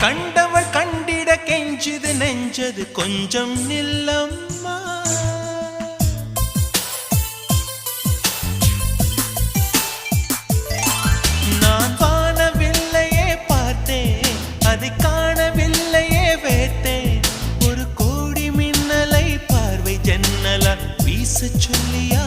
கண்டவள் கண்டிட கெஞ்சுது நெஞ்சது கொஞ்சம் நில்லம்மா. நான் வானவில்லையே பார்த்தேன், அதை காணவில்லையே வேத்தேன். ஒரு கோடி மின்னலை பார்வை ஜன்னலால் வீச சொல்லியா